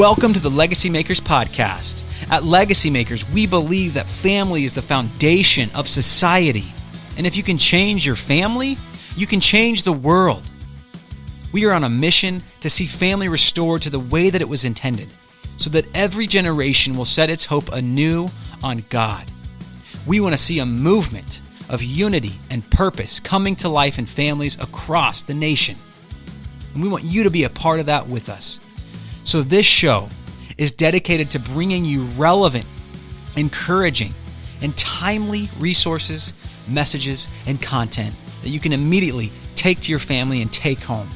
Welcome to the Legacymakers podcast. At Legacymakers, we believe that family is the foundation of society. And if you can change your family, you can change the world. We are on a mission to see family restored to the way that it was intended, so that every generation will set its hope anew on God. We want to see a movement of unity and purpose coming to life in families across the nation. And we want you to be a part of that with us. So this show is dedicated to bringing you relevant, encouraging, and timely resources, messages, and content that you can immediately take to your family and take home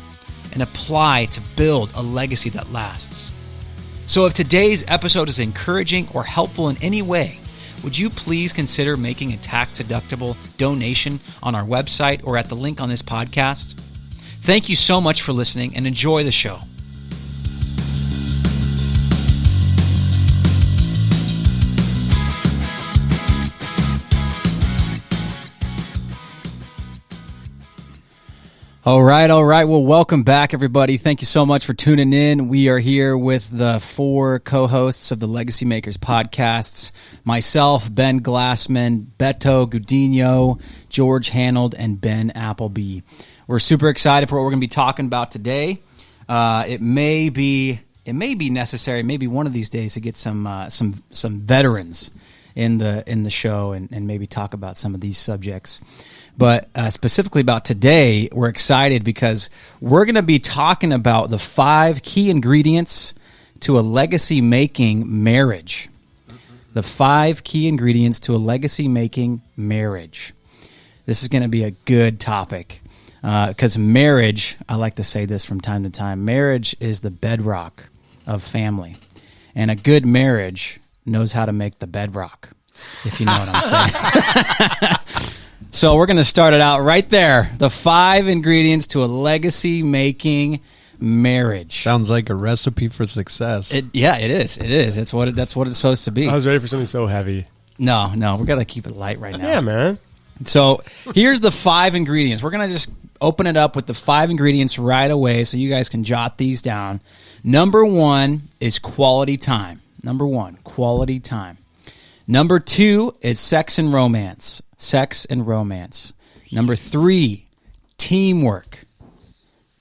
and apply to build a legacy that lasts. So if today's episode is encouraging or helpful in any way, would you please consider making a tax-deductible donation on our website or at the link on this podcast? Thank you so much for listening and enjoy the show. All right. Well, welcome back, everybody. Thank you so much for tuning in. We are here with the four co-hosts of the Legacymakers podcasts, myself, Ben Glassman, Beto, Gudino, George Hanold, and Ben Applebee. We're super excited for what we're going to be talking about today. It may be necessary, maybe one of these days, to get some veterans in the show and maybe talk about some of these subjects. But specifically about today, we're excited because we're going to be talking about the 5 key ingredients to a legacy-making marriage. The 5 key ingredients to a legacy-making marriage. This is going to be a good topic because marriage, I like to say this from time to time, marriage is the bedrock of family. And a good marriage knows how to make the bedrock, if you know what I'm saying. So we're going to start it out right there. The 5 ingredients to a legacy-making marriage. Sounds like a recipe for success. It is. That's what it's supposed to be. I was ready for something so heavy. No, we got to keep it light right now. Yeah, man. So here's the 5 ingredients. We're going to just open it up with the 5 ingredients right away so you guys can jot these down. Number 1 is quality time. Number 2 is sex and romance. Number 3, teamwork.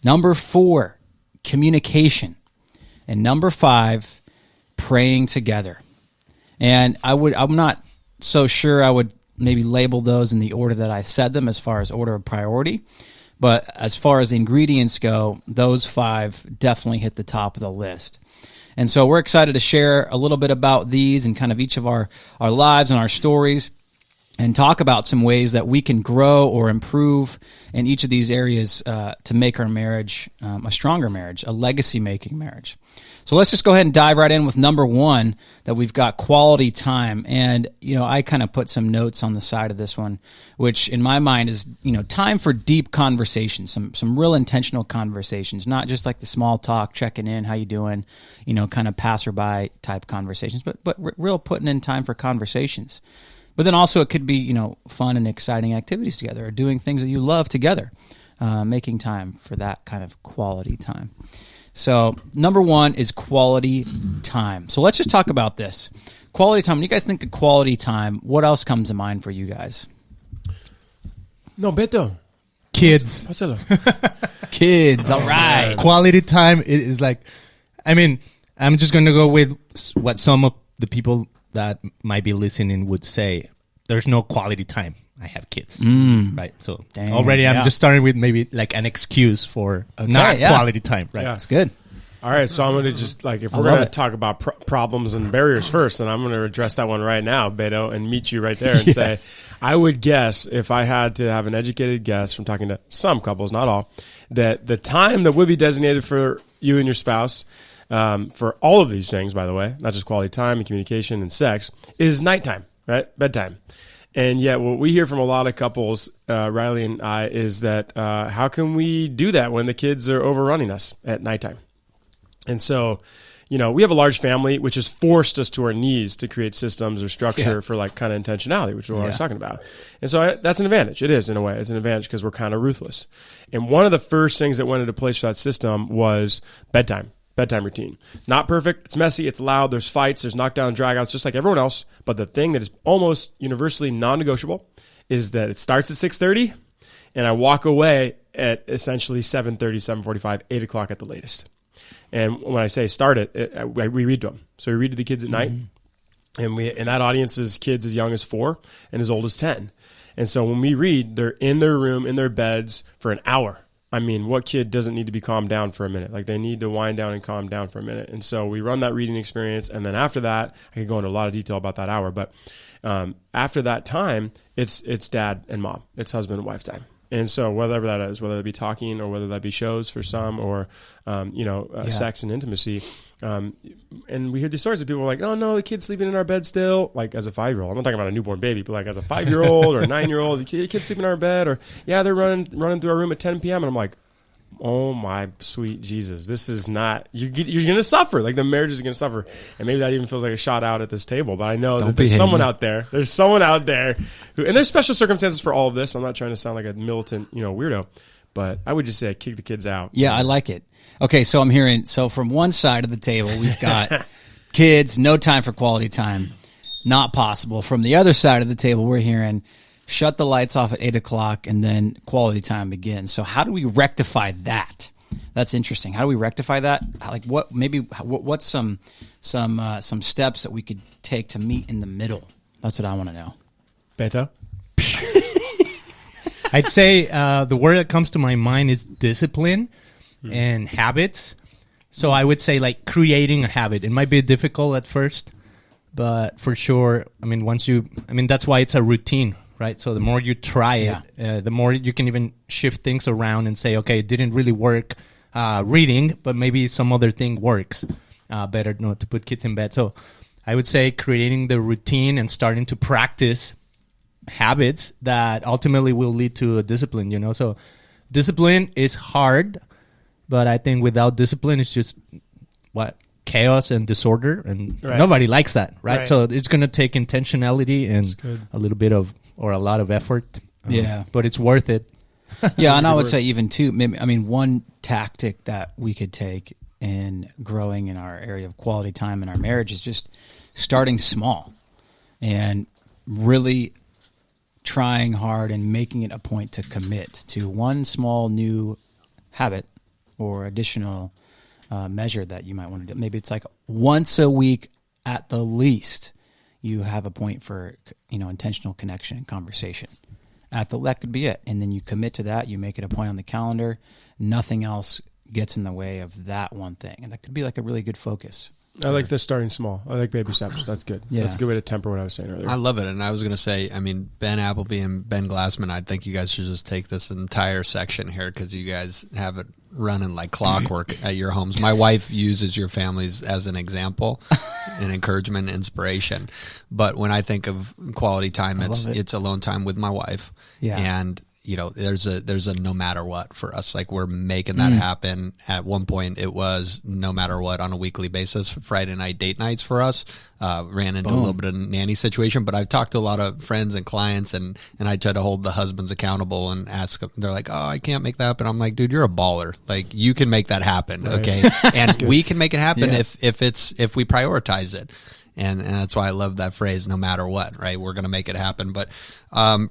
Number 4, communication. And number 5, praying together. And I'm not so sure I would maybe label those in the order that I said them as far as order of priority. But as far as the ingredients go, those 5 definitely hit the top of the list. And so we're excited to share a little bit about these and kind of each of our lives and our stories, and talk about some ways that we can grow or improve in each of these areas to make our marriage a stronger marriage, a legacy-making marriage. So let's just go ahead and dive right in with number 1, that we've got quality time. And, I kind of put some notes on the side of this one, which in my mind is, time for deep conversations, some real intentional conversations, not just like the small talk, checking in, how you doing, kind of passerby type conversations, but real putting in time for conversations. But then also it could be, fun and exciting activities together, or doing things that you love together, making time for that kind of quality time. So number 1 is quality time. So let's just talk about this. Quality time. When you guys think of quality time, what else comes to mind for you guys? No, Beto. Kids. Kids, all right. Quality time is like, I'm just going to go with what some of the people that might be listening would say. There's no quality time. I have kids, right? So already I'm just starting with maybe like an excuse for quality time, right? Yeah. That's good. All right, so I'm going to just, if we're going to talk about problems and barriers first, then I'm going to address that one right now, Beto, and meet you right there and say, I would guess, if I had to have an educated guess from talking to some couples, not all, that the time that would be designated for you and your spouse, for all of these things, by the way, not just quality time and communication and sex, is nighttime, right? Bedtime. And yet what we hear from a lot of couples, Riley and I, is that how can we do that when the kids are overrunning us at nighttime? And so, we have a large family, which has forced us to our knees to create systems or structure for kind of intentionality, which we're always talking about. And so that's an advantage. It is, in a way. It's an advantage because we're kind of ruthless. And one of the first things that went into place for that system was bedtime. bedtime routine. Not perfect. It's messy. It's loud. There's fights. There's knockdown, dragouts, just like everyone else. But the thing that is almost universally non-negotiable is that it starts at 6:30, and I walk away at essentially 7:30, 7:45, 8 o'clock at the latest. And when I say start it, we read to them. So we read to the kids at night, and that audience is kids as young as 4 and as old as 10. And so when we read, they're in their room, in their beds for an hour. I mean, what kid doesn't need to be calmed down for a minute? Like, they need to wind down and calm down for a minute. And so we run that reading experience. And then after that, I could go into a lot of detail about that hour. But after that time, it's dad and mom. It's husband and wife time. And so whatever that is, whether it be talking or whether that be shows for some or, sex and intimacy. And we hear these stories of people like, oh, no, the kid's sleeping in our bed still. Like, as a 5-year-old, I'm not talking about a newborn baby, but like as a 5-year-old or a 9-year-old, the kid's sleeping in our bed, or, yeah, they're running through our room at 10 p.m. And I'm like, oh my sweet Jesus, this is not, you're going to suffer. Like, the marriage is going to suffer. And maybe that even feels like a shot out at this table, but I know that there's someone out there. There's someone out there who, and there's special circumstances for all of this. I'm not trying to sound like a militant, weirdo, but I would just say kick the kids out. Yeah, I like it. Okay, so I'm hearing, from one side of the table, we've got kids, no time for quality time, not possible. From the other side of the table, we're hearing shut the lights off at 8 o'clock and then quality time begins. So how do we rectify that? That's interesting. How do we rectify that? Like, what's some steps that we could take to meet in the middle? That's what I want to know. Beto? I'd say the word that comes to my mind is discipline and habits. So I would say, like, creating a habit. It might be difficult at first, but for sure, that's why it's a routine, right? So the more you try it, the more you can even shift things around and say, okay, it didn't really work reading, but maybe some other thing works better, to put kids in bed. So I would say creating the routine and starting to practice habits that ultimately will lead to a discipline, So discipline is hard, but I think without discipline, it's just chaos and disorder, and nobody likes that, right? So it's going to take intentionality and a little bit of, or a lot of effort. But it's worth it. Yeah, and I would say even too, one tactic that we could take in growing in our area of quality time in our marriage is just starting small and really trying hard and making it a point to commit to one small new habit or additional measure that you might want to do. Maybe it's like once a week at the least, you have a point for intentional connection and conversation. That could be it. And then you commit to that. You make it a point on the calendar. Nothing else gets in the way of that one thing. And that could be like a really good focus. I like the starting small. I like baby steps. That's good. Yeah. That's a good way to temper what I was saying earlier. I love it. And I was going to say, Ben Applebee and Ben Glassman, I think you guys should just take this entire section here because you guys have it running like clockwork at your homes. My wife uses your families as an example and encouragement and inspiration. But when I think of quality time, it's alone time with my wife. Yeah. And there's a no matter what for us. Like, we're making that happen. At one point, it was no matter what on a weekly basis. Friday night date nights for us. Ran into a little bit of a nanny situation, but I've talked to a lot of friends and clients, and I try to hold the husbands accountable and ask them. They're like, "Oh, I can't make that happen." I'm like, "Dude, you're a baller. Like, you can make that happen, okay? And we can make it happen if we prioritize it." And that's why I love that phrase, no matter what, right? We're going to make it happen. But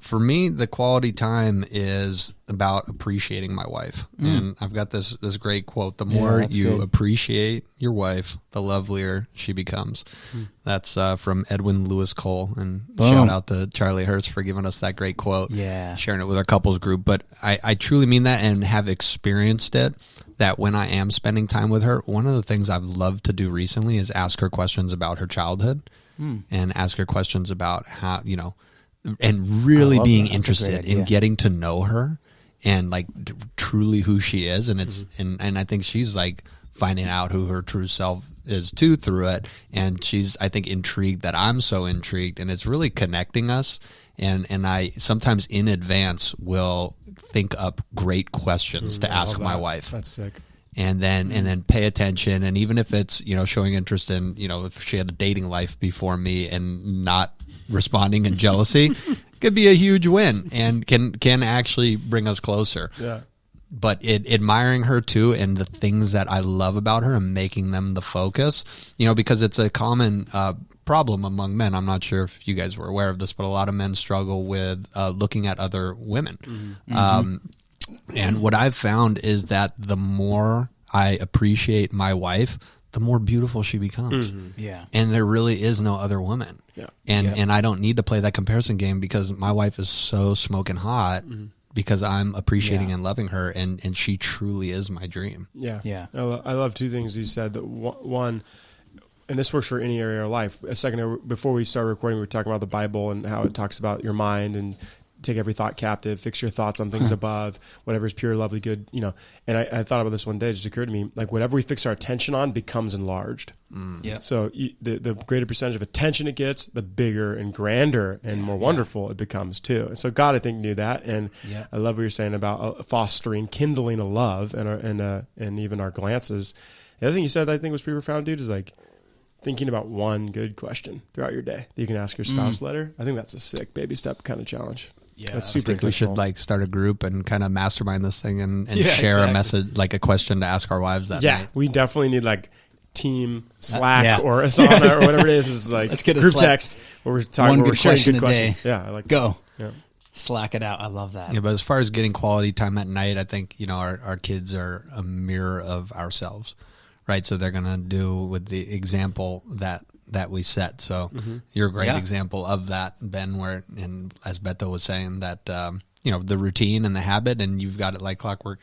for me, the quality time is about appreciating my wife. And I've got this great quote: the more you appreciate your wife, the lovelier she becomes. That's from Edwin Lewis Cole. And shout out to Charlie Hurst for giving us that great quote, sharing it with our couples group. But I truly mean that and have experienced it. That when I am spending time with her, one of the things I've loved to do recently is ask her questions about her childhood and ask her questions about how, and really being interested in getting to know her and like truly who she is. And it's, and I think she's like finding out who her true self is too through it. And she's, I think, intrigued that I'm so intrigued, and it's really connecting us. And I sometimes in advance will think up great questions to ask my wife. That's sick. And then pay attention. And even if it's, showing interest in, if she had a dating life before me and not responding in jealousy, could be a huge win and can actually bring us closer. Yeah. but admiring her too, and the things that I love about her, and making them the focus. Because it's a common problem among men. I'm not sure if you guys were aware of this, but a lot of men struggle with looking at other women. And what I've found is that the more I appreciate my wife, the more beautiful she becomes. Yeah. And there really is no other woman. Yeah. And I don't need to play that comparison game, because my wife is so smoking hot, because I'm appreciating and loving her, and she truly is my dream. Yeah. Yeah. I love two things you said. That one, and this works for any area of life. A second, before we started recording, we were talking about the Bible and how it talks about your mind and take every thought captive, fix your thoughts on things above, whatever is pure, lovely, good, And I thought about this one day. It just occurred to me, like whatever we fix our attention on becomes enlarged. Yeah. So the greater percentage of attention it gets, the bigger and grander and more wonderful it becomes too. And so God, I think, knew that. And I love what you're saying about fostering, kindling a love and even our glances. The other thing you said that I think was pretty profound, dude, is like thinking about one good question throughout your day that you can ask your spouse later. I think that's a sick baby step kind of challenge. Yeah, that's I super think we should start a group and kind of mastermind this thing and share a message, like a question to ask our wives that night. We definitely need like team Slack or Asana or whatever it is. It's like let's get a group Slack. text where we're talking. One good question a questions. day. Yeah, I like Go. That. Yeah. Slack it out. I love that. Yeah, but as far as getting quality time at night, I think our kids are a mirror of ourselves, right? So they're gonna do with the example that we set. So you're a great example of that, Ben, and as Beto was saying, that the routine and the habit, and you've got it like clockwork.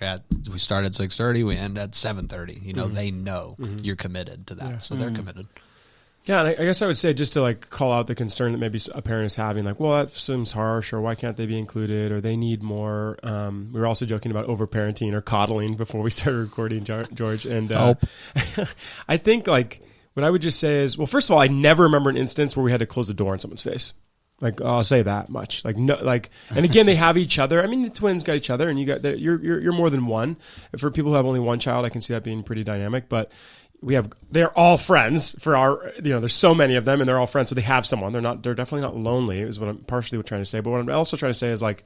We start at 6:30, we end at 7:30. They know you're committed to that, so they're committed. Yeah, and I guess I would say, just to like call out the concern that maybe a parent is having, like, well, that seems harsh, or why can't they be included, or they need more. We were also joking about overparenting or coddling before we started recording, George, and I think like what I would just say is, well, first of all, I never remember an instance where we had to close the door in someone's face. Like, I'll say that much. Like, no, like, and again, they have each other. I mean, the twins got each other, and you're more than one. For people who have only one child, I can see that being pretty dynamic. But they're all friends for our, there's so many of them, and they're all friends, so they have someone. They're definitely not lonely. Is what I'm partially trying to say. But what I'm also trying to say is, like,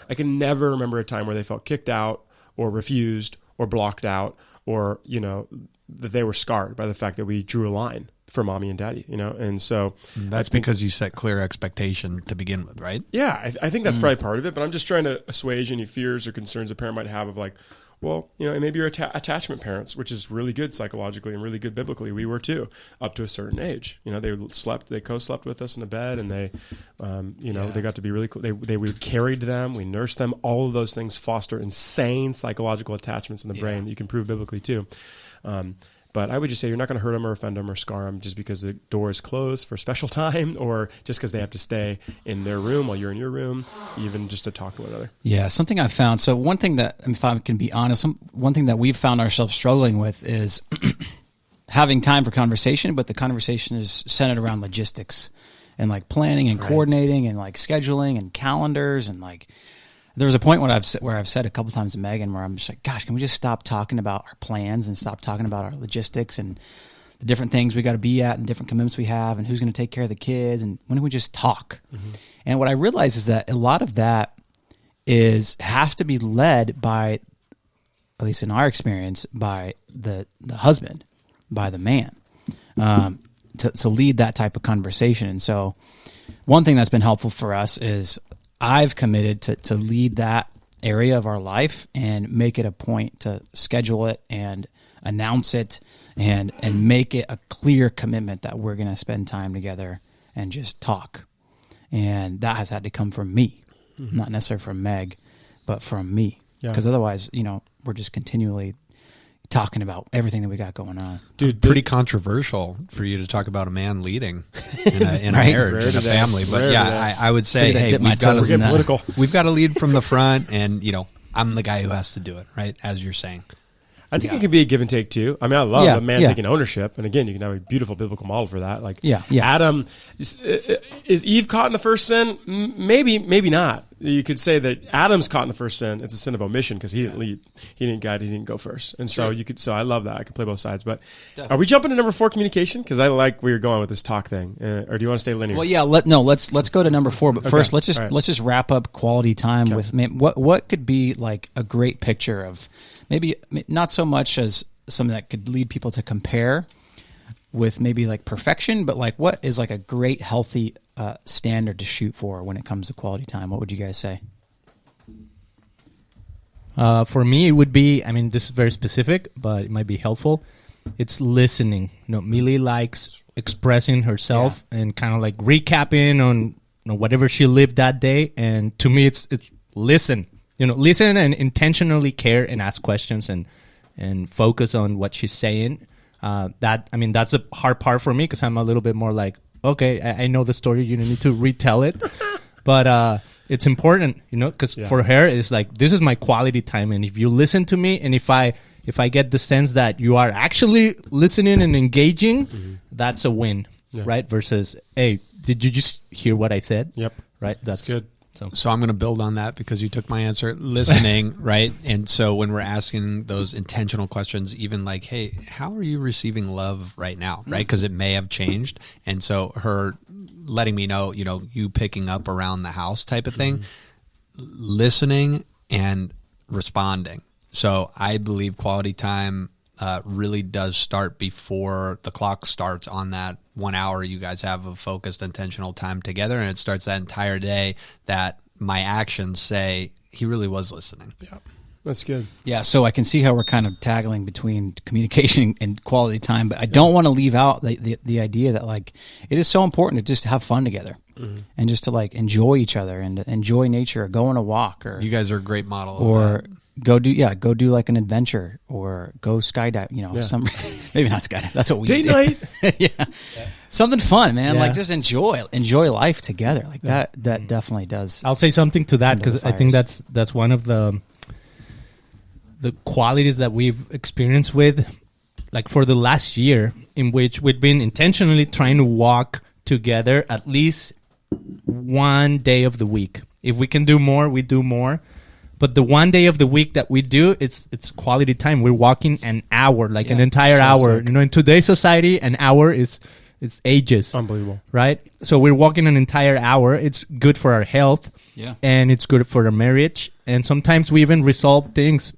I can never remember a time where they felt kicked out or refused or blocked out, or that they were scarred by the fact that we drew a line for mommy and daddy, and so that's because you set clear expectation to begin with, right? Yeah, I think that's probably part of it, but I'm just trying to assuage any fears or concerns a parent might have of like, well, and maybe you're attachment parents, which is really good psychologically and really good biblically. We were too, up to a certain age. They co-slept with us in the bed, and they, they got to be really. We carried them, we nursed them. All of those things foster insane psychological attachments in the brain that you can prove biblically too. But I would just say you're not going to hurt them or offend them or scar them just because the door is closed for a special time, or just because they have to stay in their room while you're in your room, even just to talk to one another. Yeah, something I found. So one thing that, if I can be honest, one thing that we've found ourselves struggling with is having time for conversation, but the conversation is centered around logistics and like planning and coordinating and like scheduling and calendars, and like there was a point where I've said a couple times to Megan where I'm just like, gosh, can we just stop talking about our plans and stop talking about our logistics and the different things we got to be at and different commitments we have and who's going to take care of the kids, and when do we just talk? And what I realized is that a lot of that has to be led by, at least in our experience, by the husband, by the man, to lead that type of conversation. And so one thing that's been helpful for us is I've committed to lead that area of our life and make it a point to schedule it and announce it and make it a clear commitment that we're going to spend time together and just talk. And that has had to come from me, not necessarily from Meg, but from me. Because otherwise, we're just continually talking about everything that we got going on. Dude, pretty controversial for you to talk about a man leading in a marriage, in a family. But I would say, hey, we've got to lead from the front, and I'm the guy who has to do it, right? As you're saying. I think it can be a give and take too. I mean, I love Yeah, a man yeah. taking ownership, and again, you can have a beautiful biblical model for that. Like, Yeah. Adam, is Eve caught in the first sin? Maybe, maybe not. You could say that Adam's caught in the first sin. It's a sin of omission because he didn't lead, he didn't guide, he didn't go first, and so you could. So I love that. I could play both sides. But are we jumping to number 4, communication? Because I like where you're going with this talk thing, or do you want to stay linear? Well, yeah. Let's go to number 4. But first, let's just wrap up quality time with what could be like a great picture of maybe not so much as something that could lead people to compare with maybe like perfection, but like what is like a great healthy standard to shoot for when it comes to quality time? What would you guys say? For me, it would be, I mean, this is very specific, but it might be helpful. It's listening. Millie likes expressing herself and kind of like recapping on whatever she lived that day. And to me, it's listen. Listen and intentionally care and ask questions and focus on what she's saying. That's a hard part for me because I'm a little bit more like, okay, I know the story. You don't need to retell it. But it's important, because for her, it's like, this is my quality time. And if you listen to me and if I get the sense that you are actually listening and engaging, that's a win, right? Versus, hey, did you just hear what I said? Yep. Right? That's good. So I'm going to build on that because you took my answer, listening, right? And so when we're asking those intentional questions, even like, hey, how are you receiving love right now, right? Because it may have changed. And so her letting me know, you picking up around the house type of thing, listening and responding. So I believe quality time really does start before the clock starts on that 1 hour you guys have of focused, intentional time together, and it starts that entire day that my actions say he really was listening. Yeah, that's good. Yeah, so I can see how we're kind of taggling between communication and quality time, but I don't want to leave out the idea that like it is so important to just have fun together and just to like enjoy each other and to enjoy nature, or go on a walk, or you guys are a great model or of that. go do like an adventure, or go skydive, some maybe not skydive. That's what we Date do. night. Something fun, man. Yeah. Like just enjoy life together. Like that definitely does. I'll say something to that because I think fires. that's one of the qualities that we've experienced with, like for the last year, in which we've been intentionally trying to walk together at least one day of the week. If we can do more, we do more. But the one day of the week that we do, it's quality time. We're walking an hour, like an entire hour. Sick. In today's society, an hour is ages. Unbelievable. Right? So we're walking an entire hour. It's good for our health. Yeah. And it's good for our marriage. And sometimes we even resolve things,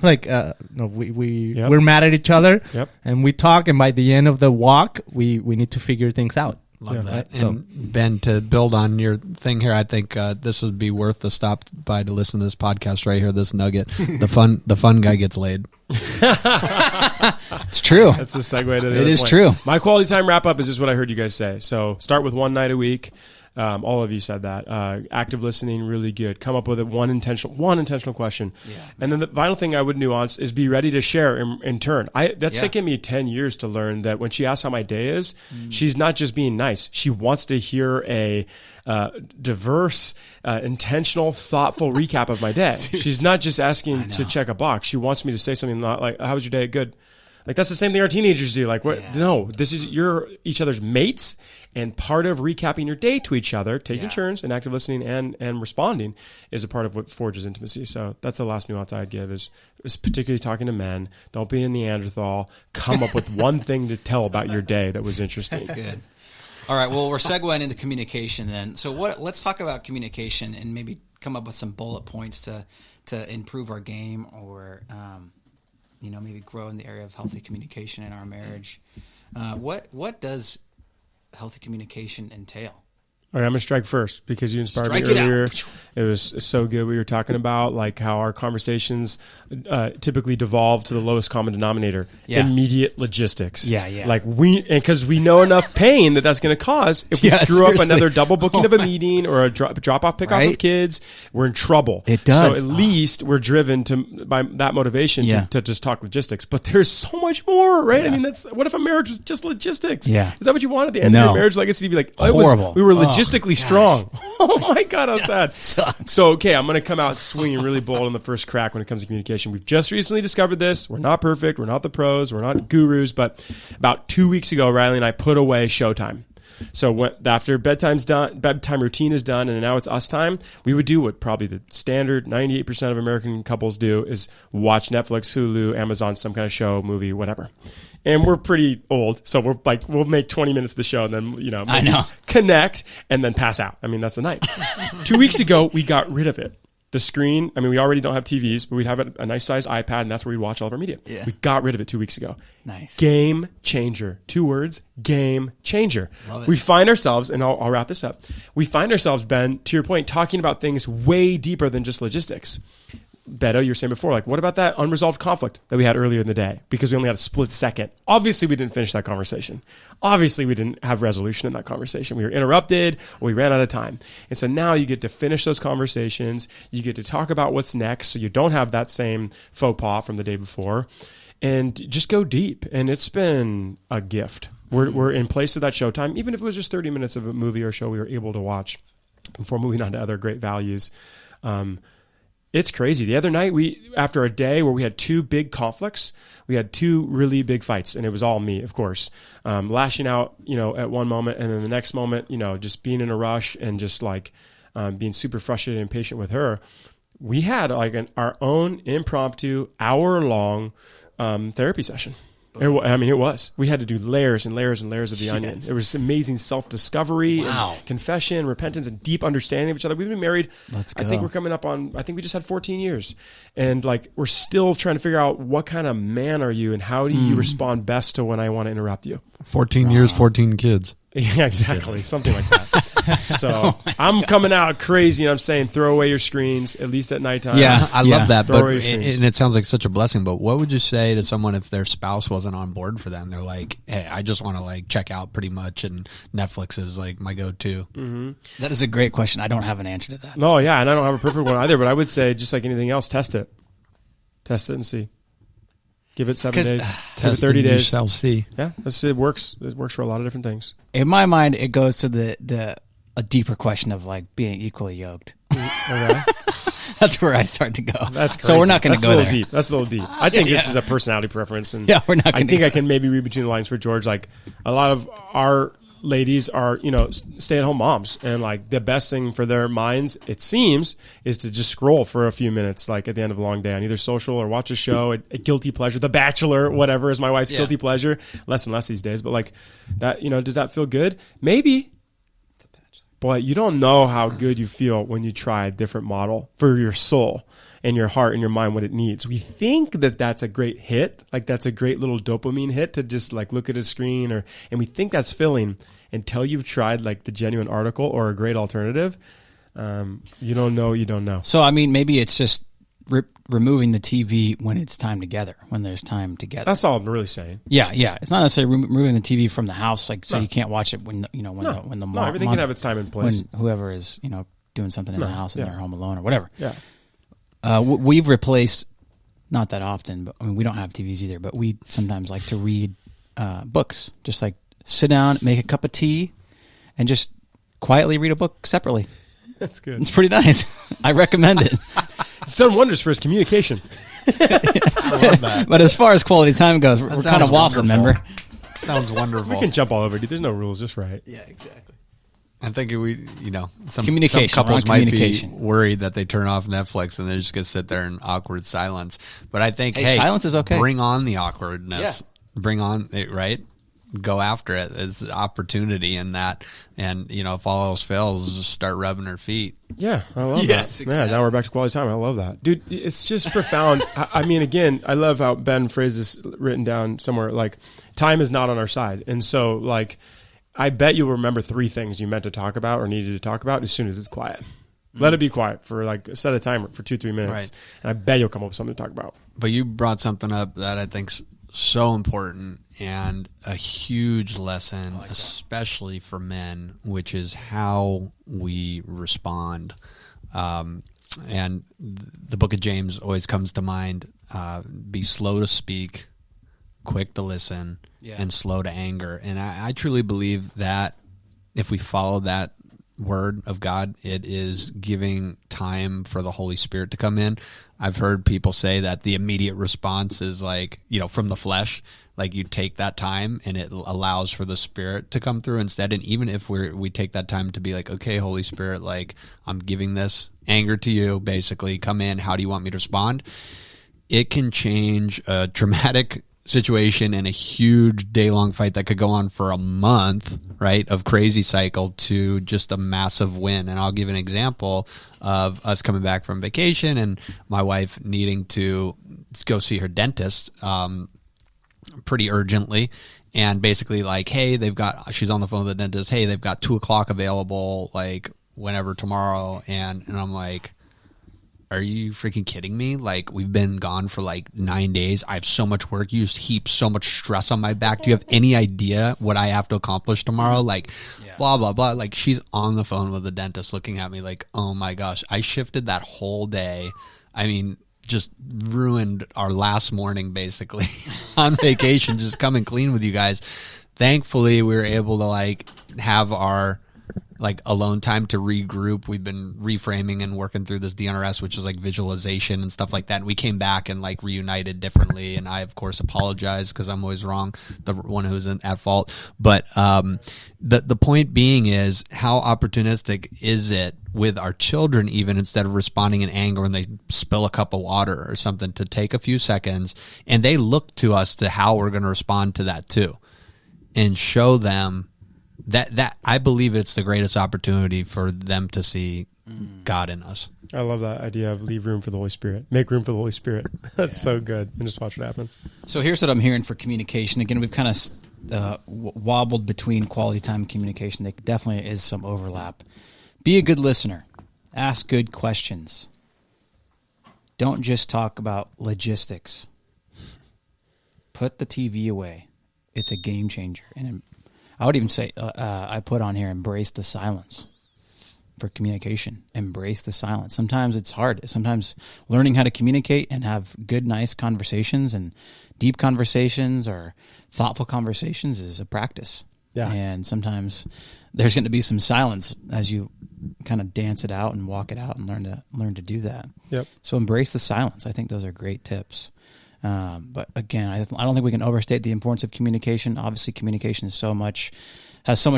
like we're mad at each other. Yep. And we talk, and by the end of the walk, we need to figure things out. Love that. Right? And Ben, to build on your thing here, I think this would be worth the stop by to listen to this podcast right here, this nugget. The fun guy gets laid. It's true. That's a segue to the It other is point. true. My quality time wrap up is just what I heard you guys say. So start with one night a week. All of you said that. Active listening, really good. Come up with one intentional question. Yeah. And then the final thing I would nuance is be ready to share in turn. That's taken me 10 years to learn that when she asks how my day is, she's not just being nice. She wants to hear a diverse, intentional, thoughtful recap of my day. She's not just asking to check a box. She wants me to say something like, how was your day? Good. Like, that's the same thing our teenagers do. Like, what? Yeah. No, you're each other's mates, and part of recapping your day to each other, taking turns, and active listening and responding is a part of what forges intimacy. So that's the last nuance I'd give is particularly talking to men. Don't be a Neanderthal. Come up with one thing to tell about your day that was interesting. That's good. All right, well, we're segueing into communication then. So let's talk about communication and maybe come up with some bullet points to improve our game, or maybe grow in the area of healthy communication in our marriage. What does healthy communication entail? All right, I'm going to strike first because you inspired me earlier. It was so good what you were talking about, like how our conversations typically devolve to the lowest common denominator, immediate logistics. Yeah. Like because we know enough pain that's going to cause if we screw up another double booking of a meeting or a drop-off, pick-off of kids, we're in trouble. It does. So at least we're driven by that motivation to just talk logistics. But there's so much more, right? Yeah. I mean, what if a marriage was just logistics? Yeah. Is that what you want at the end of your marriage legacy to be like, horrible. We were logistics logistically strong. Oh my God, how sad. Sucks. So, okay, I'm going to come out swinging really bold on the first crack when it comes to communication. We've just recently discovered this. We're not perfect. We're not the pros. We're not gurus. But about 2 weeks ago, Riley and I put away Showtime. So after bedtime routine is done, and now it's us time, we would do what probably the standard 98% of American couples do is watch Netflix, Hulu, Amazon, some kind of show, movie, whatever. And we're pretty old, so we're like, we'll make 20 minutes of the show and then, maybe connect and then pass out. I mean, that's the night. 2 weeks ago, we got rid of it. The screen, I mean, we already don't have TVs, but we'd have a nice size iPad, and that's where we'd watch all of our media. Yeah. We got rid of it 2 weeks ago. Nice. Game changer. 2 words, game changer. We find ourselves, and I'll wrap this up. We find ourselves, Ben, to your point, talking about things way deeper than just logistics. Beto, you were saying before, like, what about that unresolved conflict that we had earlier in the day? Because we only had a split second. Obviously, we didn't finish that conversation. Obviously, we didn't have resolution in that conversation. We were interrupted, or we ran out of time. And so now you get to finish those conversations. You get to talk about what's next, so you don't have that same faux pas from the day before. And just go deep. And it's been a gift. We're in place of that Showtime. Even if it was just 30 minutes of a movie or show we were able to watch before moving on to other great values. It's crazy. The other night, after a day where we had 2 big conflicts, we had 2 really big fights, and it was all me, of course, lashing out, at one moment, and then the next moment, just being in a rush and just like being super frustrated and impatient with her. We had like our own impromptu hour-long therapy session. It was. We had to do layers and layers and layers of the onion. It was amazing self-discovery, and confession, repentance, and deep understanding of each other. We've been married, I think we're coming up on, I think we just had 14 years. And like, we're still trying to figure out what kind of man are you and how do you respond best to when I want to interrupt you? 14 years, 14 kids. Yeah, exactly. Something like that. So I'm coming out crazy, and I'm saying throw away your screens, at least at nighttime. Yeah, I love that. Throw But away your screens. and it sounds like such a blessing. But what would you say to someone if their spouse wasn't on board for them? They're like, hey, I just want to like check out pretty much, and Netflix is like my go-to. Mm-hmm. That is a great question. I don't have an answer to that. No, yeah, and I don't have a perfect one either, but I would say, just like anything else, test it. Test it and see. Give it 7 days. Give it 30 days. You shall see. Yeah, it works. It works for a lot of different things. In my mind, it goes to a deeper question of like being equally yoked. Okay. That's where I start to go. That's crazy. So we're not going to go there. Deep. That's a little deep. I think this is a personality preference, and we're not. I think I can maybe read between the lines for George. Like, a lot of our ladies are, stay-at-home moms, and like the best thing for their minds, it seems, is to just scroll for a few minutes, like at the end of a long day, on either social or watch a show, a guilty pleasure. The Bachelor, whatever, is my wife's guilty pleasure. Less and less these days, but like that, does that feel good? Maybe. But you don't know how good you feel when you try a different model for your soul and your heart and your mind, what it needs. We think that that's a great hit, like that's a great little dopamine hit to just like look at a screen, and we think that's filling until you've tried like the genuine article or a great alternative. You don't know. So I mean, maybe it's just removing the TV when it's time together, when there's time together. That's all I'm really saying. Yeah. It's not necessarily removing the TV from the house, like so you can't watch it when the mom, everything can have its time and place. When whoever is doing something in the house and they're home alone or whatever. Yeah. We've replaced, not that often, but I mean, we don't have TVs either, but we sometimes like to read books. Just like sit down, make a cup of tea, and just quietly read a book separately. That's good. It's pretty nice. I recommend it. It's done wonders for his communication. I love that. But as far as quality time goes, we're kind of waffling, remember? Sounds wonderful. We can jump all over, dude. There's no rules, just right. Yeah, exactly. I think some communication. Some couples might be communication. worried that they turn off Netflix and they're just going to sit there in awkward silence. But I think, hey, silence is okay. Bring on the awkwardness. Yeah. Bring on it, right? Go after it as an opportunity in that. And, if all else fails, just start rubbing her feet. Yeah, I love that. Exactly. Yeah, now we're back to quality time. I love that. Dude, it's just profound. I mean, again, I love how Ben phrased this written down somewhere, like, time is not on our side. And so, like, I bet you'll remember 3 things you meant to talk about or needed to talk about as soon as it's quiet. Let it be quiet for like set a timer for 2-3 minutes. Right. And I bet you'll come up with something to talk about. But you brought something up that I think's so important and a huge lesson, especially for men, which is how we respond. And the book of James always comes to mind. Be slow to speak, quick to listen, and slow to anger. And I truly believe that if we follow that word of God. It is giving time for the Holy Spirit to come in. I've heard people say that the immediate response is like, from the flesh, like you take that time and it allows for the Spirit to come through instead. And even if we take that time to be like, okay, Holy Spirit, like I'm giving this anger to you, basically come in. How do you want me to respond? It can change a traumatic situation and a huge day-long fight that could go on for a month, right, of crazy cycle to just a massive win. And I'll give an example of us coming back from vacation and my wife needing to go see her dentist pretty urgently. And basically like, hey, she's on the phone with the dentist. Hey, they've got 2:00 available, like whenever tomorrow. And I'm like, are you freaking kidding me? Like, we've been gone for like 9 days. I have so much work. You just heap so much stress on my back. Do you have any idea what I have to accomplish tomorrow? Like, blah, blah, blah. Like, she's on the phone with the dentist looking at me like, oh my gosh, I shifted that whole day. I mean, just ruined our last morning basically on vacation, just coming clean with you guys. Thankfully, we were able to like have our like alone time to regroup. We've been reframing and working through this DNRS, which is like visualization and stuff like that. And we came back and like reunited differently. And I, of course, apologize because I'm always wrong, the one who's at fault. But the point being is, how opportunistic is it with our children, even instead of responding in anger when they spill a cup of water or something, to take a few seconds and they look to us to how we're going to respond to that too, and show them that I believe it's the greatest opportunity for them to see God in us. I love that idea of leave room for the Holy Spirit. Make room for the Holy Spirit. That's so good. And just watch what happens. So here's what I'm hearing for communication. Again, we've kind of wobbled between quality time communication. There definitely is some overlap. Be a good listener. Ask good questions. Don't just talk about logistics. Put the TV away. It's a game changer. And I would even say, I put on here, embrace the silence for communication. Embrace the silence. Sometimes it's hard. Sometimes learning how to communicate and have good, nice conversations and deep conversations or thoughtful conversations is a practice. Yeah. And sometimes there's going to be some silence as you kind of dance it out and walk it out and learn to do that. Yep. So embrace the silence. I think those are great tips. But again, I don't think we can overstate the importance of communication. Obviously, communication has so much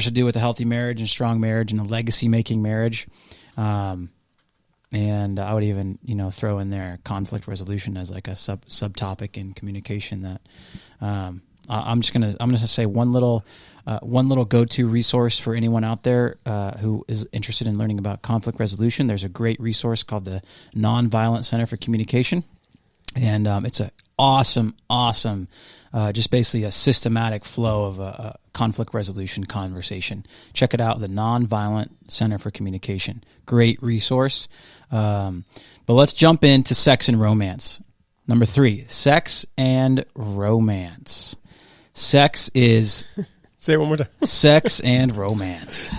to do with a healthy marriage and strong marriage and a legacy-making marriage. And I would even, throw in there conflict resolution as like a subtopic in communication. That I'm gonna say one little go-to resource for anyone out there who is interested in learning about conflict resolution. There's a great resource called the Nonviolent Center for Communication, and it's a awesome, just basically a systematic flow of a conflict resolution conversation. Check it out, the Nonviolent Center for Communication. Great resource. But let's jump into sex and romance. Number 3, sex and romance. Sex is... Say it one more time. Sex and romance.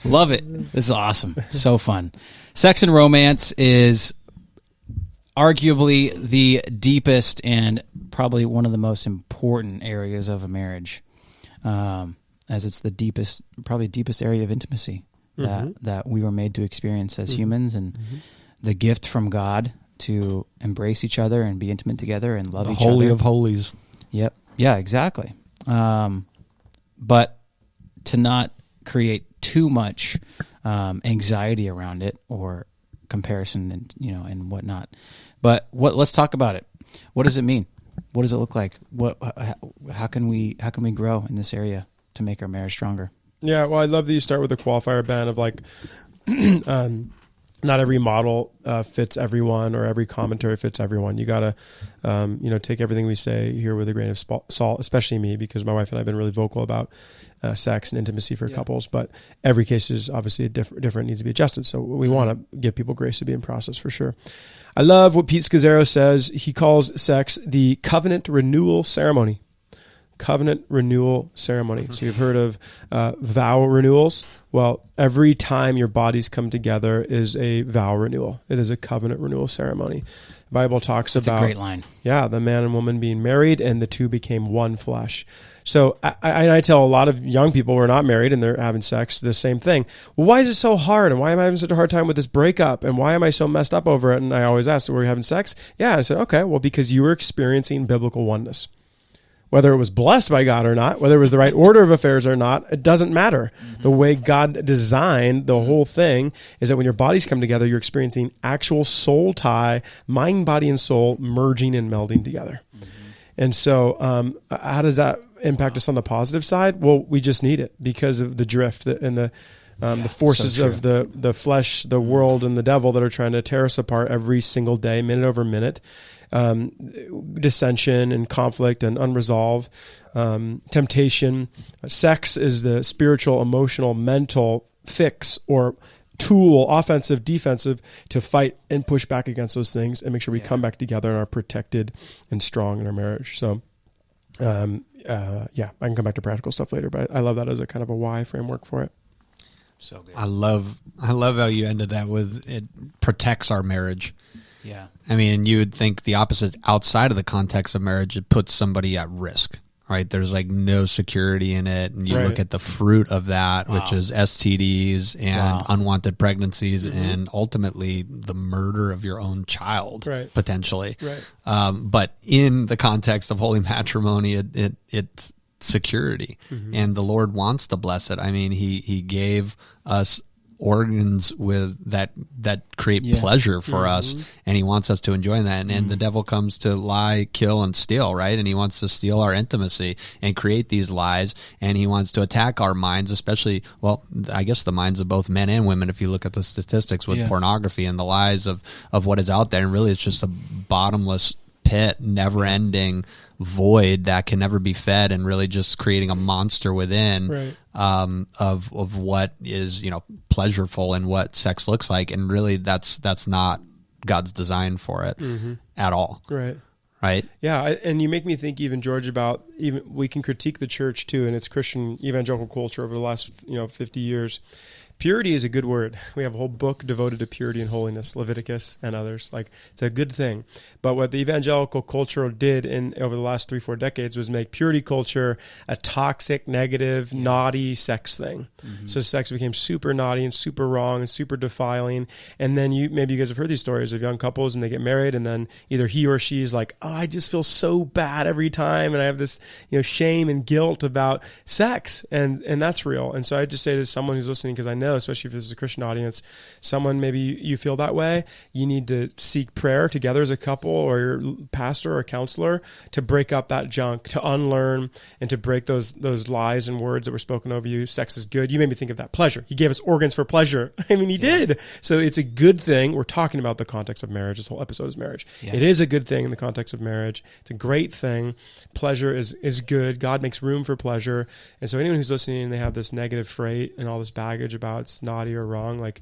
Love it. This is awesome. So fun. Sex and romance is arguably the deepest and probably one of the most important areas of a marriage, as it's the deepest area of intimacy that we were made to experience as humans, and the gift from God to embrace each other and be intimate together and love each other. The Holy of Holies. Yep. Yeah, exactly. But to not create too much anxiety around it or comparison and whatnot. But let's talk about it. What does it mean? What does it look like? How can we grow in this area to make our marriage stronger? Yeah, well, I love that you start with a qualifier, Ben, of like not every model fits everyone or every commentary fits everyone. You got to, take everything we say here with a grain of salt, especially me, because my wife and I have been really vocal about sex and intimacy for couples. But every case is obviously different, needs to be adjusted. So we want to give people grace to be in process for sure. I love what Pete Scazzaro says. He calls sex the covenant renewal ceremony. covenant renewal ceremony. So you've heard of vow renewals. Well, every time your bodies come together is a vow renewal. It is a covenant renewal ceremony. The Bible talks That's about a great line. Yeah, the man and woman being married, and the two became one flesh. So I tell a lot of young people who are not married and they're having sex the same thing. Well, why is it so hard? And why am I having such a hard time with this breakup? And why am I so messed up over it? And I always ask, were you having sex? Yeah. I said, okay, well, because you were experiencing biblical oneness. Whether it was blessed by God or not, whether it was the right order of affairs or not, it doesn't matter. Mm-hmm. The way God designed the whole thing is that when your bodies come together, you're experiencing actual soul tie, mind, body, and soul merging and melding together. Mm-hmm. And so how does that impact us on the positive side? Well, we just need it because of the drift and the forces of the flesh, the world, and the devil that are trying to tear us apart every single day, minute over minute. Dissension and conflict and unresolved, temptation. Sex is the spiritual, emotional, mental fix or tool, offensive, defensive, to fight and push back against those things and make sure we come back together and are protected and strong in our marriage. So, I can come back to practical stuff later, but I love that as a kind of a why framework for it. So good. I love how you ended that with it protects our marriage. Yeah. I mean, you would think the opposite outside of the context of marriage, it puts somebody at risk, right? There's like no security in it. And you look at the fruit of that, which is STDs and unwanted pregnancies and ultimately the murder of your own child, potentially. Right. But in the context of holy matrimony, it's security. Mm-hmm. And the Lord wants to bless it. I mean, he gave us organs with that create pleasure for us, and he wants us to enjoy that. And the devil comes to lie, kill, and steal, right? And he wants to steal our intimacy and create these lies, and he wants to attack our minds, especially, well, I guess the minds of both men and women, if you look at the statistics with pornography and the lies of what is out there. And really it's just a bottomless pit, never-ending void that can never be fed, and really just creating a monster within of what is pleasureful and what sex looks like, and really that's not God's design for it at all. Right? Yeah, and you make me think even, George, about even we can critique the church too and its Christian evangelical culture over the last 50 years. Purity is a good word. We have a whole book devoted to purity and holiness, Leviticus and others. Like, it's a good thing. But what the evangelical culture did over the last 3-4 decades was make purity culture a toxic, negative, naughty sex thing. Mm-hmm. So sex became super naughty and super wrong and super defiling. And then maybe you guys have heard these stories of young couples and they get married, and then either he or she is like, oh, I just feel so bad every time, and I have this shame and guilt about sex, and that's real. And so I just say to someone who's listening, because I know, especially if this is a Christian audience, someone maybe you feel that way, you need to seek prayer together as a couple or your pastor or counselor to break up that junk, to unlearn and to break those lies and words that were spoken over you. Sex is good. You made me think of that. Pleasure. He gave us organs for pleasure. I mean, he did. So it's a good thing. We're talking about the context of marriage. This whole episode is marriage. Yeah. It is a good thing in the context of marriage. It's a great thing. Pleasure is good. God makes room for pleasure. And so anyone who's listening and they have this negative freight and all this baggage about it's naughty or wrong, like,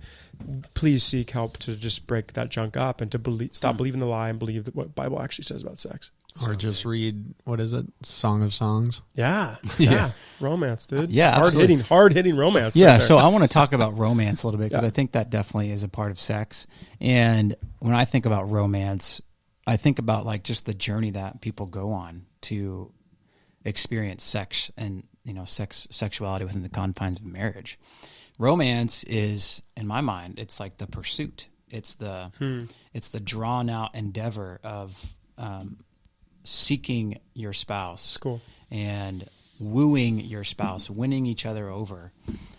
please seek help to just break that junk up and to stop believing the lie and believe what the Bible actually says about sex. Or just read, what is it? Song of Songs? Yeah. Romance, dude. Yeah, hard hitting romance. Yeah, so I want to talk about romance a little bit, because I think that definitely is a part of sex. And when I think about romance, I think about like just the journey that people go on to experience sex and sexuality within the confines of marriage. Romance is, in my mind, it's like the pursuit. It's the drawn out endeavor of seeking your spouse, and wooing your spouse, winning each other over.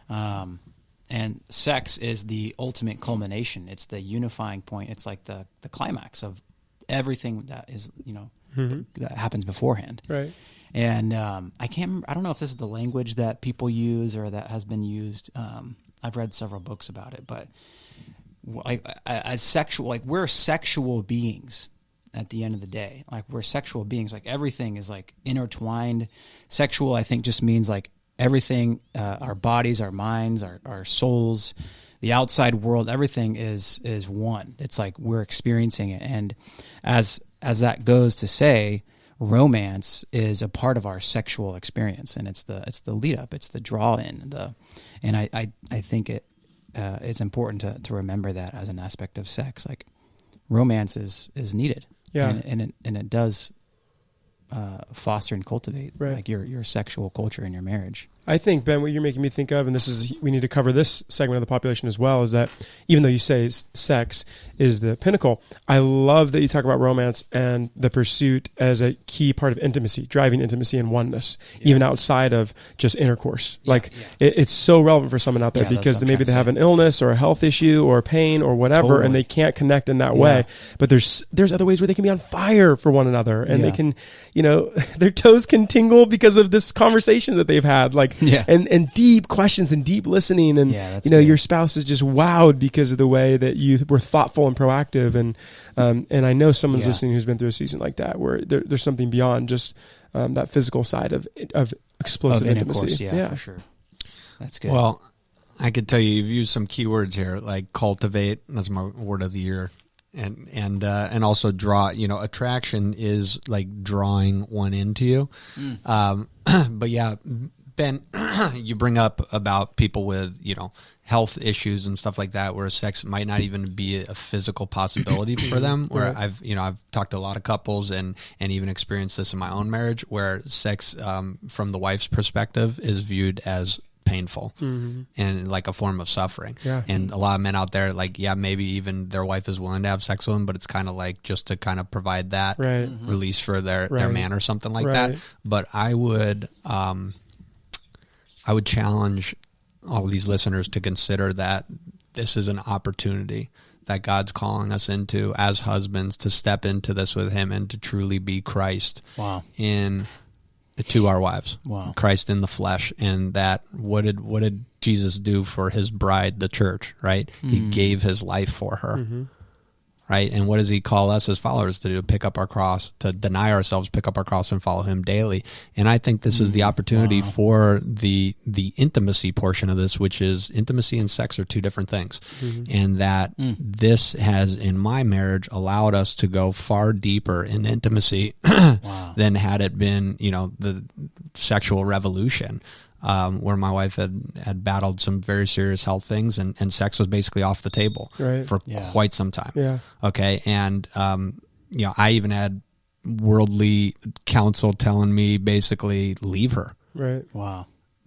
And sex is the ultimate culmination. It's the unifying point. It's like the climax of everything that is that happens beforehand. Right. And I don't know if this is the language that people use or that has been used. I've read several books about it, but as sexual, like, we're sexual beings at the end of the day. Like, we're sexual beings. Like, everything is like intertwined. Sexual, I think, just means like everything, our bodies, our minds, our souls, the outside world, everything is one. It's like we're experiencing it. And as that goes to say, romance is a part of our sexual experience, and it's the lead up, it's the draw in, and I think it's important to remember that as an aspect of sex. Like, romance is needed, and it does foster and cultivate like your sexual culture in your marriage. I think, Ben, what you're making me think of, and we need to cover this segment of the population as well, is that even though you say sex is the pinnacle, I love that you talk about romance and the pursuit as a key part of intimacy, driving intimacy and oneness, even outside of just intercourse. It's so relevant for someone out there because maybe they have an illness or a health issue or pain or whatever, and they can't connect in that way. But there's other ways where they can be on fire for one another, and they can, their toes can tingle because of this conversation that they've had. And deep questions and deep listening, and your spouse is just wowed because of the way that you were thoughtful and proactive, and I know someone's listening who's been through a season like that where there's something beyond just that physical side of explosive intimacy. For sure. That's good. Well, I could tell you've used some keywords here like cultivate. That's my word of the year. And also draw. Attraction is like drawing one into you. But yeah. Ben, you bring up about people with, health issues and stuff like that, where sex might not even be a physical possibility for them. Where I've talked to a lot of couples and even experienced this in my own marriage, where sex, from the wife's perspective, is viewed as painful and like a form of suffering. And a lot of men out there, maybe even their wife is willing to have sex with them, but it's kind of like just to kind of provide that release for their man or something like that. But I would challenge all of these listeners to consider that this is an opportunity that God's calling us into as husbands to step into this with Him and to truly be Christ to our wives. Christ in the flesh. And that what did Jesus do for His bride, the church, right? He gave His life for her. Right? And what does He call us as followers to do? Pick up our cross, to deny ourselves, pick up our cross, and follow Him daily. And I think this is the opportunity for the intimacy portion of this, which is intimacy and sex are two different things. And that this has, in my marriage, allowed us to go far deeper in intimacy than had it been, the sexual revolution. Where my wife had battled some very serious health things, and sex was basically off the table for quite some time. Okay. And, I even had worldly counsel telling me basically leave her.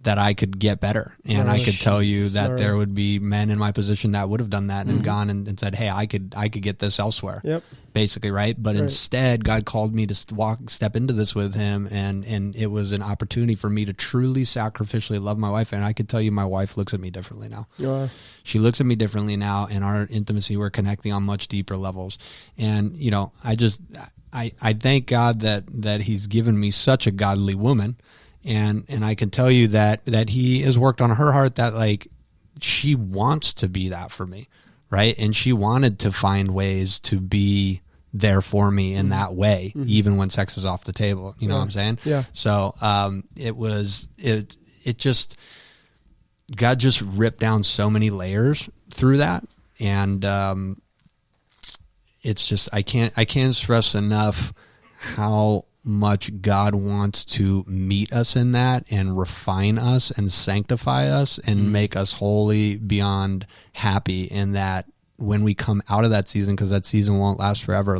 That I could get better. And I could tell you that there would be men in my position that would have done that and gone and said, hey, I could get this elsewhere. Basically, right? But instead, God called me to step into this with Him, and it was an opportunity for me to truly sacrificially love my wife. And I could tell you my wife looks at me differently now. She looks at me differently now, and our intimacy, we're connecting on much deeper levels. And, I thank God that He's given me such a godly woman. And I can tell you that He has worked on her heart that she wants to be that for me, right? And she wanted to find ways to be there for me in that way, even when sex is off the table. You know what I'm saying? So God just ripped down so many layers through that, and it's just I can't stress enough how much God wants to meet us in that and refine us and sanctify us and make us holy beyond happy in that when we come out of that season, because that season won't last forever,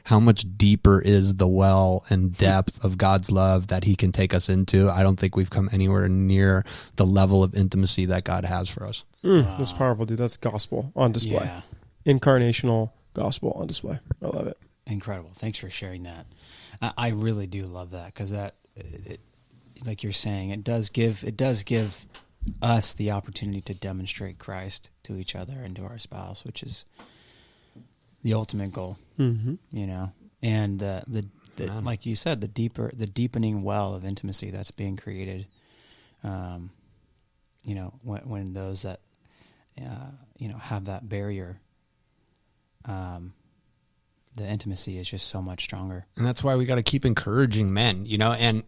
how much deeper is the well and depth of God's love that He can take us into. I don't think we've come anywhere near the level of intimacy that God has for us. That's powerful, dude. That's gospel on display. Incarnational gospel on display. I love it. Incredible. Thanks for sharing that. I really do love that, because like you're saying, it does give us the opportunity to demonstrate Christ to each other and to our spouse, which is the ultimate goal. And the like you said, the deepening well of intimacy that's being created. When those that have that barrier. The intimacy is just so much stronger. And that's why we got to keep encouraging men, and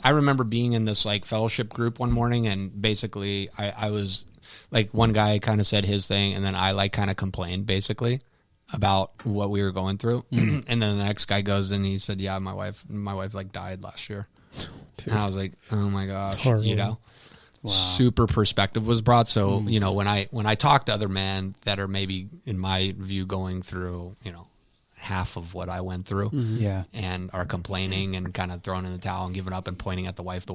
I remember being in this fellowship group one morning, and basically I was one guy kind of said his thing, and then I kind of complained basically about what we were going through. And then the next guy goes and he said, yeah, my wife like died last year. Dude. And I was like, oh my gosh, you know, wow. Super perspective was brought. So, you know, when I talk to other men that are maybe in my view going through, you know, half of what I went through and are complaining and kind of throwing in the towel and giving up and pointing at the wife,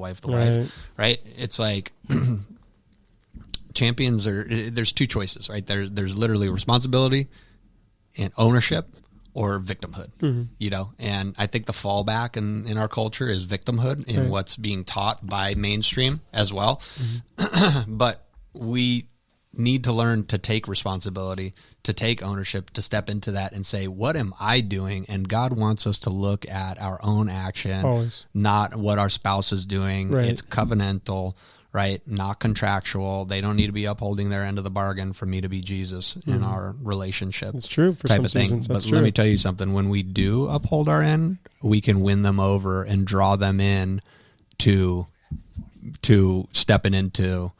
right? It's like champions there's two choices, right? There's literally responsibility and ownership or victimhood, you know? And I think the fallback in our culture is victimhood in what's being taught by mainstream as well. But we need to learn to take responsibility, to take ownership, to step into that and say, what am I doing? And God wants us to look at our own action, always. Not what our spouse is doing. Right. It's covenantal, right? Not contractual. They don't need to be upholding their end of the bargain for me to be Jesus in our relationship. It's true for some seasons. But let me tell you something. When we do uphold our end, we can win them over and draw them in to stepping into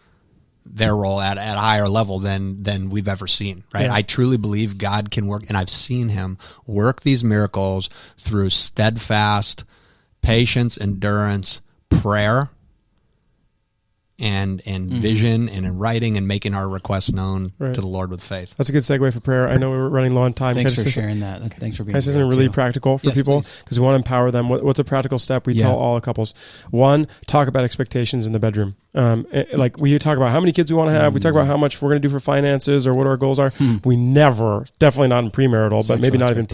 their role at a higher level than we've ever seen, right? Yeah. I truly believe God can work, and I've seen him work these miracles through steadfast patience, endurance, prayer, and vision, and in writing, and making our requests known to the Lord with faith. That's a good segue for prayer. I know we're running low on time. Thanks for sharing that. Thanks for being here. Can I say something really practical for people? Because we want to empower them. What's a practical step we tell all couples? One, talk about expectations in the bedroom. Like we talk about how many kids we want to have. We talk about how much we're going to do for finances or what our goals are. We never, definitely not in premarital, but maybe not even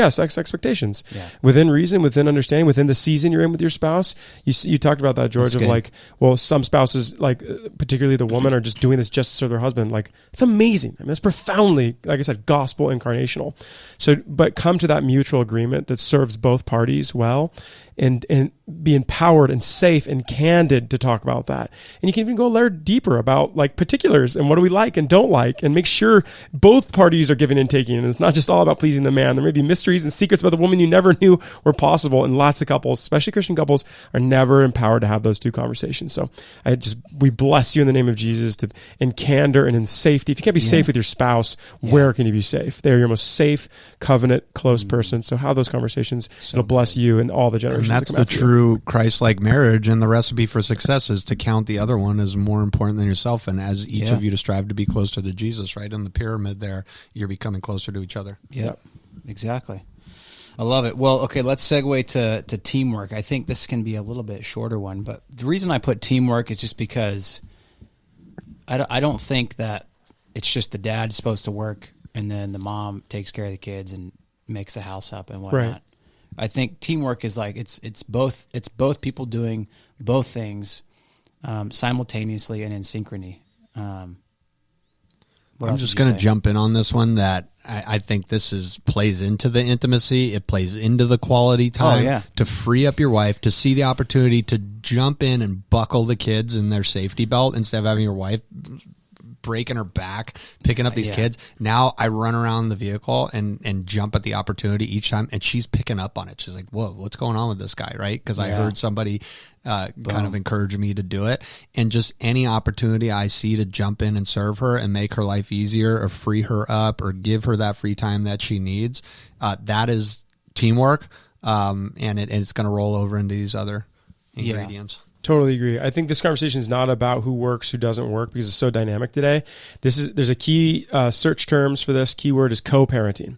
sex expectations. Yeah. Within reason, within understanding, within the season you're in with your spouse. You talked about that, George, of like, well, some spouses, like particularly the woman, are just doing this just to serve their husband. Like, it's amazing. I mean, it's profoundly, like I said, gospel incarnational. So, but come to that mutual agreement that serves both parties well, and be empowered and safe and candid to talk about that. And you can even go a layer deeper about like particulars and what do we like and don't like, and make sure both parties are giving and taking. And it's not just all about pleasing the man. There may be mysteries and secrets about the woman you never knew were possible. And lots of couples, especially Christian couples, are never empowered to have those two conversations. So we bless you in the name of Jesus in candor and in safety. If you can't be safe with your spouse, where can you be safe? They're your most safe, covenant, close person. So have those conversations. It'll bless you and all the generations. And that's the true Christ-like marriage, and the recipe for success is to count the other one as more important than yourself, and as each of you to strive to be closer to Jesus, right? In the pyramid there, you're becoming closer to each other. Yeah, exactly. I love it. Well, okay, let's segue to teamwork. I think this can be a little bit shorter one, but the reason I put teamwork is just because I don't think that it's just the dad supposed to work and then the mom takes care of the kids and makes the house up and whatnot. Right. I think teamwork is like it's both people doing both things simultaneously and in synchrony. I'm just going to jump in on this one that I think this plays into the intimacy. It plays into the quality time to free up your wife, to see the opportunity to jump in and buckle the kids in their safety belt instead of having your wife breaking her back, picking up these kids. Now I run around the vehicle and jump at the opportunity each time, and she's picking up on it. She's like, whoa, what's going on with this guy, right? Because I heard somebody kind of encourage me to do it. And just any opportunity I see to jump in and serve her and make her life easier or free her up or give her that free time that she needs, that is teamwork, and it's going to roll over into these other ingredients. Totally agree. I think this conversation is not about who works, who doesn't work, because it's so dynamic today. There's a key search terms for this. Keyword is co-parenting.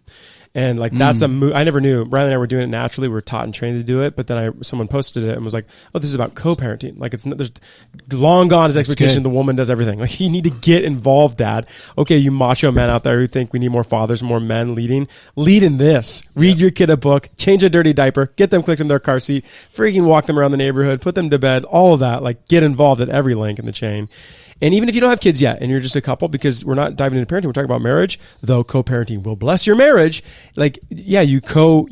And like that's I never knew. Riley and I were doing it naturally. We were taught and trained to do it. But then someone posted it and was like, "Oh, this is about co-parenting. Like there's long gone is the expectation the woman does everything. Like you need to get involved, Dad. Okay, you macho men out there who think we need more fathers, more men leading. Lead in this. Read your kid a book. Change a dirty diaper. Get them clicked in their car seat. Freaking walk them around the neighborhood. Put them to bed. All of that. Like get involved at every link in the chain." And even if you don't have kids yet and you're just a couple, because we're not diving into parenting, we're talking about marriage, though co-parenting will bless your marriage. Like, you co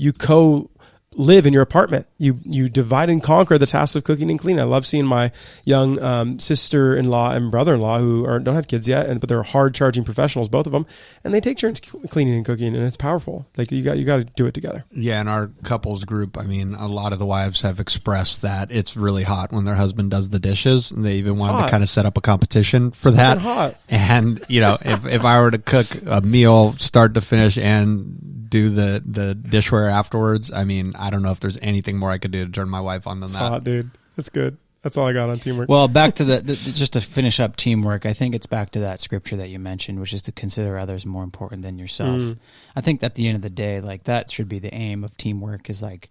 live in your apartment. You divide and conquer the tasks of cooking and cleaning. I love seeing my young sister-in-law and brother-in-law who don't have kids yet, but they're hard-charging professionals, both of them, and they take turns cleaning and cooking, and it's powerful. Like you got to do it together. Yeah, in our couples group, I mean, a lot of the wives have expressed that it's really hot when their husband does the dishes, and they even wanted to kind of set up a competition for that. Hot. And if I were to cook a meal start to finish and do the dishware afterwards, I mean, I don't know if there's anything more I could do to turn my wife on than that. Hot, dude. That's good. That's all I got on teamwork. Well, back to just to finish up teamwork, I think it's back to that scripture that you mentioned, which is to consider others more important than yourself. I think at the end of the day, like that should be the aim of teamwork is like,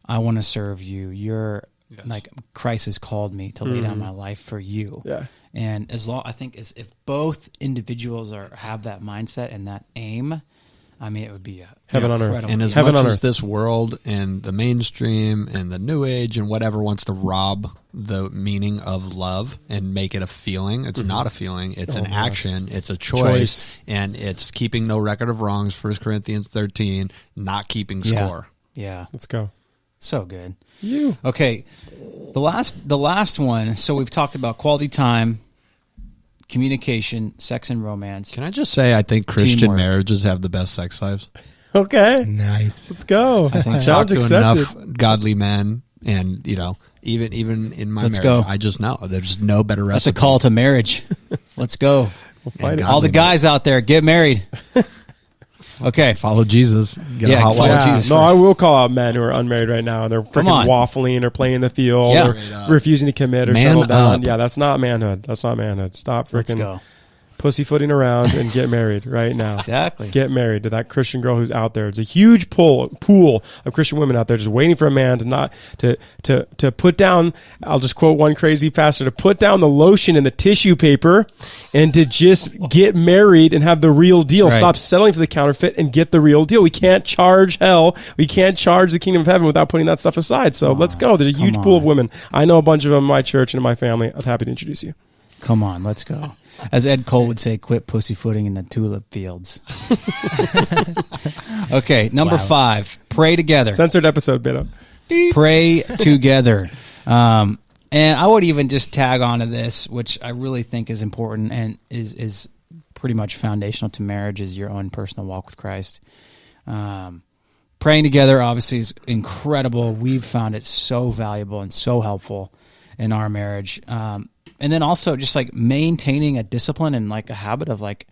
I want to serve you. You're like Christ has called me to lay down my life for you. Yeah. And I think if both individuals have that mindset and that aim, I mean, it would be heaven on earth. And as heaven much on as earth. this world and the mainstream and the new age and whatever wants to rob the meaning of love and make it a feeling, it's not a feeling. It's an action. It's a choice. And it's keeping no record of wrongs, 1 Corinthians 13, not keeping score. Yeah. Let's go. So good. Okay. The last one. So we've talked about quality time, communication, sex and romance. Can I just say I think Christian Teamwork. marriages have the best sex lives? Okay. Nice. Let's go. I think Talk Challenge to accepted. enough godly men, and even in my Let's marriage, go. I just know there's no better That's a recipe. call to marriage. Let's go. We'll fight it. God. All the guys out there, get married. Okay. Follow Jesus. Get a hot follow wife. Jesus No, I first. will call out men who are unmarried right now and they're Come freaking on. waffling or playing the field Yeah. or refusing to commit or Man settle down. up. Yeah, that's not manhood. That's not manhood. Stop Let's freaking go. pussyfooting around and get married right now. Exactly. Get married to that Christian girl who's out there. It's a huge pool of Christian women out there just waiting for a man to not to put down. I'll just quote one crazy pastor, to put down the lotion and the tissue paper and to just get married and have the real deal. That's right. Stop settling for the counterfeit and get the real deal. We can't charge hell. We can't charge the kingdom of heaven without putting that stuff aside. So let's go. There's a huge pool of women. I know a bunch of them in my church and in my family. I'm happy to introduce you. Come on, let's go. As Ed Cole would say, quit pussyfooting in the tulip fields. Okay, number 5, pray together. Censored episode, Beto. Pray together. And I would even just tag onto this, which I really think is important and is pretty much foundational to marriage, is your own personal walk with Christ. Praying together obviously is incredible. We've found it so valuable and so helpful in our marriage. And then also just like maintaining a discipline and like a habit of like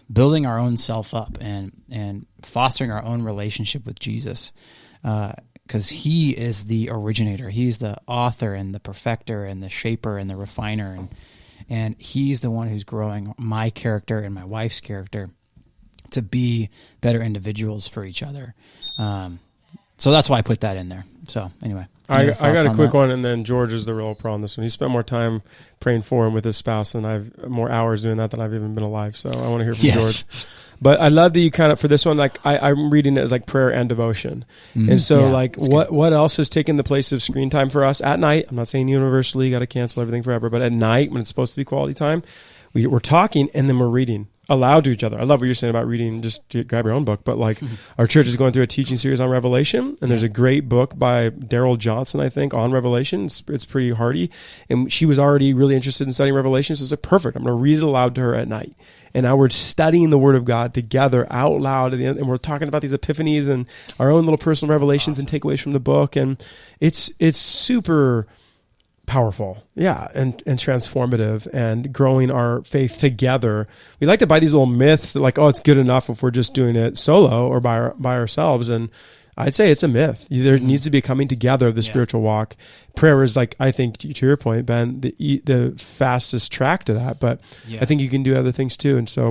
building our own self up and fostering our own relationship with Jesus. Because he is the originator. He's the author and the perfecter and the shaper and the refiner. And he's the one who's growing my character and my wife's character to be better individuals for each other. So that's why I put that in there. So anyway. I got a quick that? one, and then George is the real pro on this one. He spent more time praying for him with his spouse, and I've more hours doing that than I've even been alive. So I want to hear from George. But I love that you kind of, for this one, like I'm reading it as like prayer and devotion. And so like what else has taken the place of screen time for us at night? I'm not saying universally, got to cancel everything forever, but at night when it's supposed to be quality time, we're talking and then we're reading aloud to each other. I love what you're saying about reading, just grab your own book. But like our church is going through a teaching series on Revelation, and there's a great book by Daryl Johnson, I think, on Revelation. It's pretty hearty. And she was already really interested in studying Revelation. So it's like, perfect. I'm going to read it aloud to her at night. And now we're studying the Word of God together out loud at the end, and we're talking about these epiphanies and our own little personal revelations and takeaways from the book. And it's super powerful, and transformative, and growing our faith together. We like to buy these little myths that like, oh, it's good enough if we're just doing it solo or by ourselves, and I'd say it's a myth. There needs to be a coming together of the spiritual walk. Prayer is like, I think, to your point, Ben, the fastest track to that, but I think you can do other things too, and so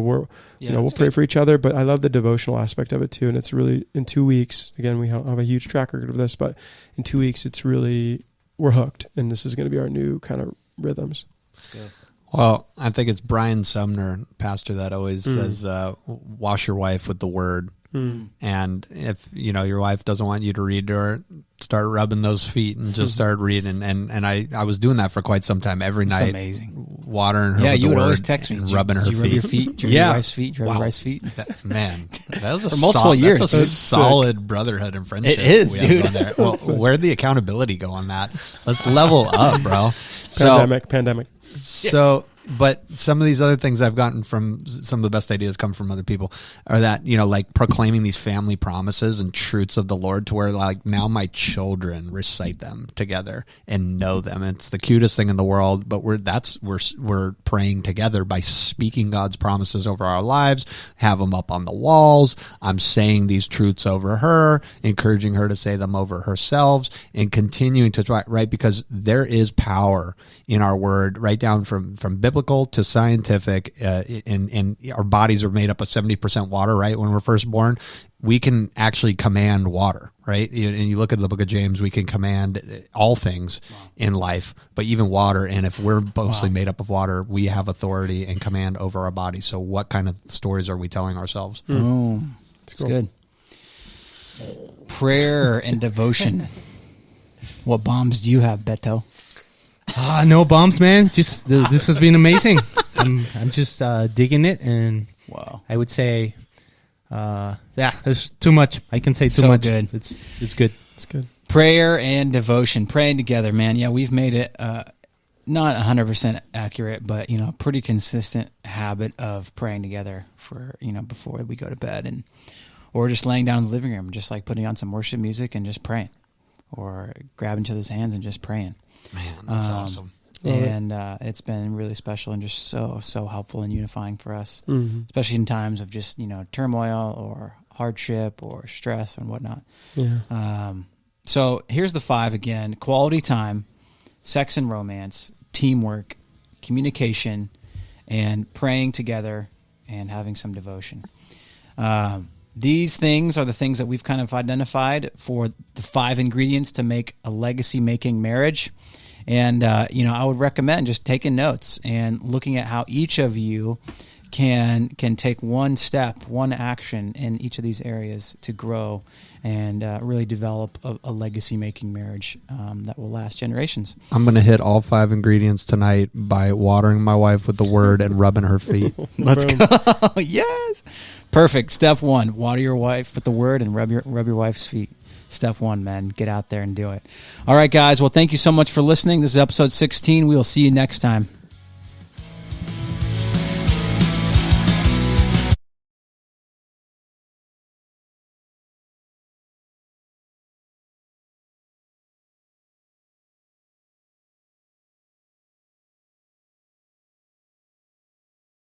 we'll pray for each other, but I love the devotional aspect of it too, and it's really, in 2 weeks, again, we have a huge track record of this, but in 2 weeks, it's really, we're hooked, and this is going to be our new kind of rhythms. That's good. Well, I think it's Brian Sumner, pastor, that always says, wash your wife with the word. And if, your wife doesn't want you to read to her, start rubbing those feet and just start reading. And I was doing that for quite some time. Every night, amazing. watering her Yeah, with you the would word always text me. and rubbing her Did you rub feet. your feet? Did you rub Yeah. your wife's feet? Did you rub your wife's feet? Man, that was a For multiple years. That's a That's solid brotherhood and friendship. It is, we have dude. going there. Well, where'd the accountability go on that? Let's level up, bro. Pandemic. So, but some of these other things I've gotten from some of the best ideas come from other people are that, like proclaiming these family promises and truths of the Lord to where like now my children recite them together and know them. It's the cutest thing in the world, but we're praying together by speaking God's promises over our lives, have them up on the walls. I'm saying these truths over her, encouraging her to say them over herself, and continuing to try, right? Because there is power in our word, right down from biblical to scientific, and our bodies are made up of 70% water, right? When we're first born, we can actually command water, right? And you look at the book of James, we can command all things in life, but even water. And if we're mostly made up of water, we have authority and command over our bodies. So what kind of stories are we telling ourselves? Boom. It's good. Prayer and devotion. What bombs do you have, Beto? No bombs, man. Just this has been amazing. I'm just digging it, and Wow. I would say, there's too much. I can say too So much. good. It's good. It's good. Prayer and devotion, praying together, man. Yeah, we've made it not 100% accurate, but pretty consistent habit of praying together for before we go to bed, or just laying down in the living room, just like putting on some worship music and just praying, or grabbing each other's hands and just praying. Man, that's awesome. And it's been really special and just so helpful and unifying for us, especially in times of just turmoil or hardship or stress and whatnot. Yeah. So here's the 5 again: quality time, sex and romance, teamwork, communication, and praying together and having some devotion. These things are the things that we've kind of identified for the 5 ingredients to make a legacy-making marriage. And, I would recommend just taking notes and looking at how each of you can take one step, one action in each of these areas to grow and really develop a legacy-making marriage that will last generations. I'm going to hit all 5 ingredients tonight by watering my wife with the word and rubbing her feet. Let's go. Yes. Perfect. Step 1, water your wife with the word and rub your wife's feet. Step 1, man. Get out there and do it. All right, guys. Well, thank you so much for listening. This is episode 16. We will see you next time.